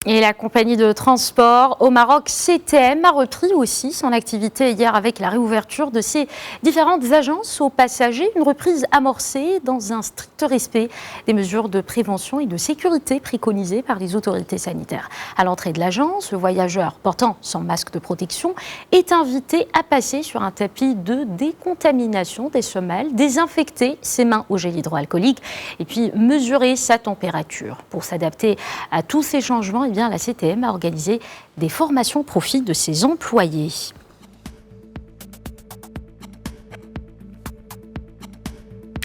Et la compagnie de transport au Maroc, CTM, a repris aussi son activité hier avec la réouverture de ses différentes agences aux passagers. Une reprise amorcée dans un strict respect des mesures de prévention et de sécurité préconisées par les autorités sanitaires. À l'entrée de l'agence, le voyageur portant son masque de protection est invité à passer sur un tapis de décontamination des semelles, désinfecter ses mains au gel hydroalcoolique et puis mesurer sa température. Pour s'adapter à tous ces changements, la CTM a organisé des formations au profit de ses employés.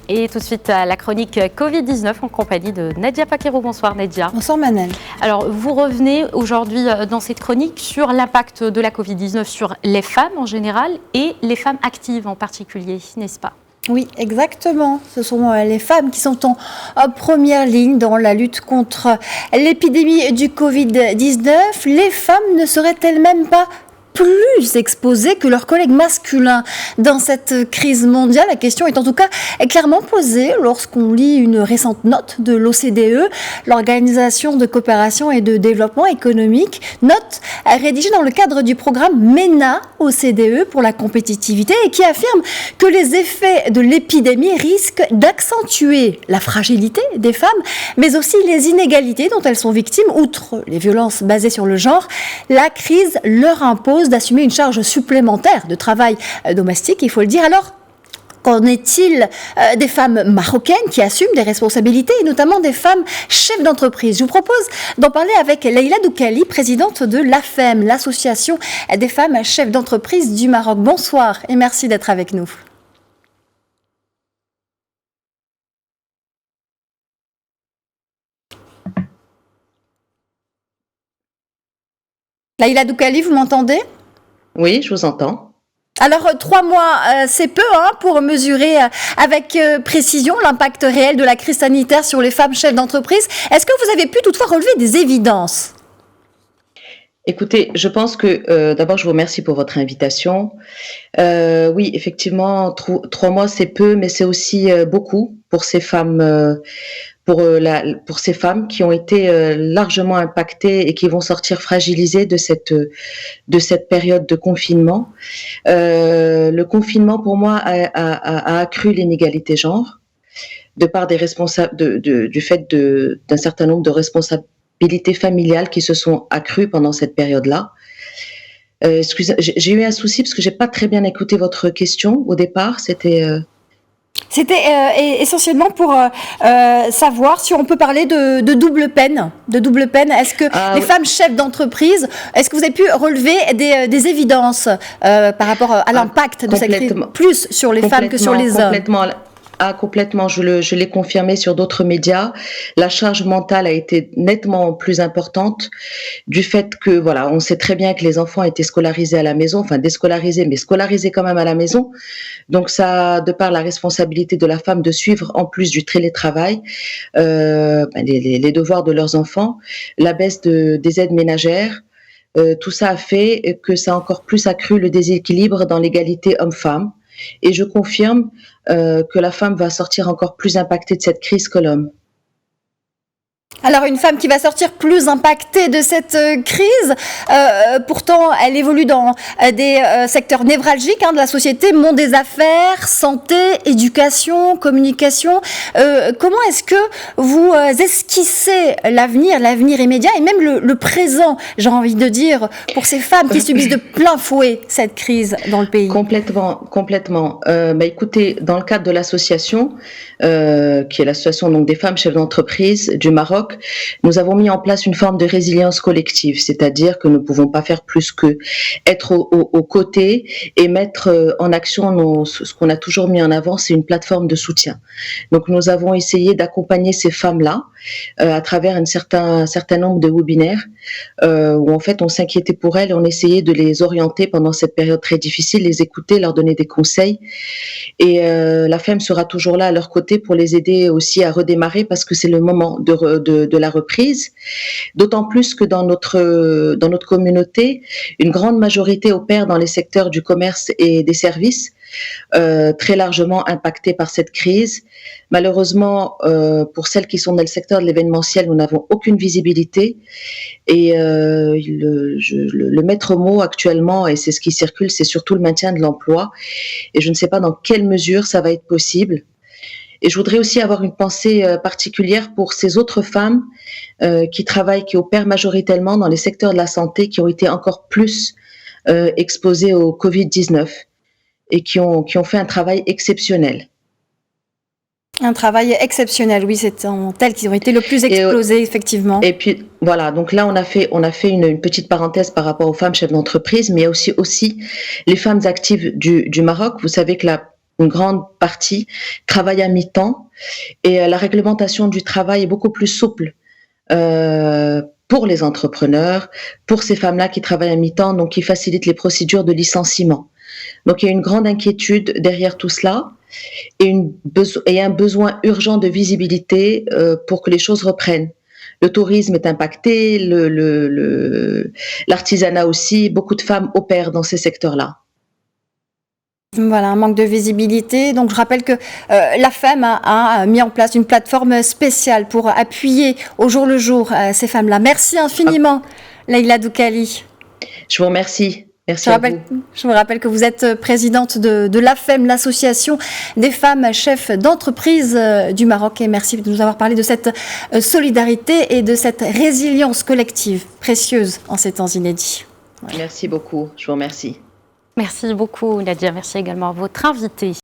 Et tout de suite, la chronique Covid-19 en compagnie de Nadia Paquero. Bonsoir Nadia. Bonsoir Manel. Alors, vous revenez aujourd'hui dans cette chronique sur l'impact de la Covid-19 sur les femmes en général et les femmes actives en particulier, n'est-ce pas ? Oui, exactement. Ce sont les femmes qui sont en première ligne dans la lutte contre l'épidémie du Covid-19. Les femmes ne seraient-elles même pas plus exposés que leurs collègues masculins dans cette crise mondiale? La question est en tout cas clairement posée lorsqu'on lit une récente note de l'OCDE, l'Organisation de coopération et de développement économique, note rédigée dans le cadre du programme MENA OCDE pour la compétitivité et qui affirme que les effets de l'épidémie risquent d'accentuer la fragilité des femmes, mais aussi les inégalités dont elles sont victimes. Outre les violences basées sur le genre, la crise leur impose d'assumer une charge supplémentaire de travail domestique, il faut le dire. Alors, qu'en est-il des femmes marocaines qui assument des responsabilités et notamment des femmes chefs d'entreprise? Je vous propose d'en parler avec Leïla Doukali, présidente de l'AFEM, l'association des femmes chefs d'entreprise du Maroc. Bonsoir et merci d'être avec nous. Leïla Doukali, vous m'entendez? Oui, je vous entends. Alors, 3 mois, c'est peu pour mesurer avec précision l'impact réel de la crise sanitaire sur les femmes chefs d'entreprise. Est-ce que vous avez pu toutefois relever des évidences? Écoutez, je pense que d'abord, je vous remercie pour votre invitation. Oui, effectivement, 3 mois, c'est peu, mais c'est aussi beaucoup pour ces femmes. Pour ces femmes qui ont été largement impactées et qui vont sortir fragilisées de cette période de confinement. Le confinement, pour moi, a accru l'inégalité genre, de part des responsables, du fait d'un certain nombre de responsabilités familiales qui se sont accrues pendant cette période-là. Excusez, j'ai eu un souci parce que j'ai pas très bien écouté votre question au départ. C'était essentiellement pour savoir si on peut parler de double peine. De double peine. Est-ce que les femmes chefs d'entreprise, est-ce que vous avez pu relever des évidences par rapport à l'impact de cette crise, plus sur les femmes que sur les hommes? Complètement, je l'ai confirmé sur d'autres médias. La charge mentale a été nettement plus importante du fait que, voilà, on sait très bien que les enfants étaient scolarisés à la maison, enfin déscolarisés, mais scolarisés quand même à la maison. Donc ça, de par la responsabilité de la femme de suivre, en plus du télétravail, les devoirs de leurs enfants, la baisse des aides ménagères, tout ça a fait que ça a encore plus accru le déséquilibre dans l'égalité homme-femme. Et je confirme que la femme va sortir encore plus impactée de cette crise que l'homme. Alors une femme qui va sortir plus impactée de cette crise, pourtant elle évolue dans des secteurs névralgiques de la société, monde des affaires, santé, éducation, communication. Comment est-ce que vous esquissez l'avenir immédiat et même le présent, j'ai envie de dire, pour ces femmes qui subissent de plein fouet cette crise dans le pays? Complètement. Écoutez, dans le cadre de l'association, qui est l'association donc des femmes chefs d'entreprise du Maroc, nous avons mis en place une forme de résilience collective, c'est-à-dire que nous ne pouvons pas faire plus que être aux côtés et mettre en action ce qu'on a toujours mis en avant, c'est une plateforme de soutien. Donc nous avons essayé d'accompagner ces femmes-là à travers un certain nombre de webinaires où en fait on s'inquiétait pour elles, on essayait de les orienter pendant cette période très difficile, les écouter, leur donner des conseils et la FEM sera toujours là à leur côté pour les aider aussi à redémarrer parce que c'est le moment de de la reprise, d'autant plus que dans notre communauté, une grande majorité opère dans les secteurs du commerce et des services, très largement impactés par cette crise. Malheureusement, pour celles qui sont dans le secteur de l'événementiel, nous n'avons aucune visibilité. Et le maître mot actuellement, et c'est ce qui circule, c'est surtout le maintien de l'emploi. Et je ne sais pas dans quelle mesure ça va être possible. Et je voudrais aussi avoir une pensée particulière pour ces autres femmes qui travaillent, qui opèrent majoritairement dans les secteurs de la santé, qui ont été encore plus exposées au Covid-19 et qui ont fait un travail exceptionnel. Un travail exceptionnel, oui, c'est en tels qui ont été le plus explosés, effectivement. Et puis voilà, donc là on a fait une petite parenthèse par rapport aux femmes chefs d'entreprise, mais il y a aussi les femmes actives du Maroc. Vous savez que une grande partie travaille à mi-temps et la réglementation du travail est beaucoup plus souple pour les entrepreneurs, pour ces femmes-là qui travaillent à mi-temps, donc qui facilitent les procédures de licenciement. Donc il y a une grande inquiétude derrière tout cela et un besoin urgent de visibilité pour que les choses reprennent. Le tourisme est impacté, l'artisanat aussi, beaucoup de femmes opèrent dans ces secteurs-là. Voilà, un manque de visibilité. Donc je rappelle que la FEM a mis en place une plateforme spéciale pour appuyer au jour le jour ces femmes-là. Merci infiniment, Leïla Doukali. Je vous remercie. Merci à vous. Je vous rappelle que vous êtes présidente de l'AFEM, l'association des femmes chefs d'entreprise du Maroc. Et merci de nous avoir parlé de cette solidarité et de cette résilience collective précieuse en ces temps inédits. Merci beaucoup. Je vous remercie. Merci beaucoup, Nadia. Merci également à votre invité.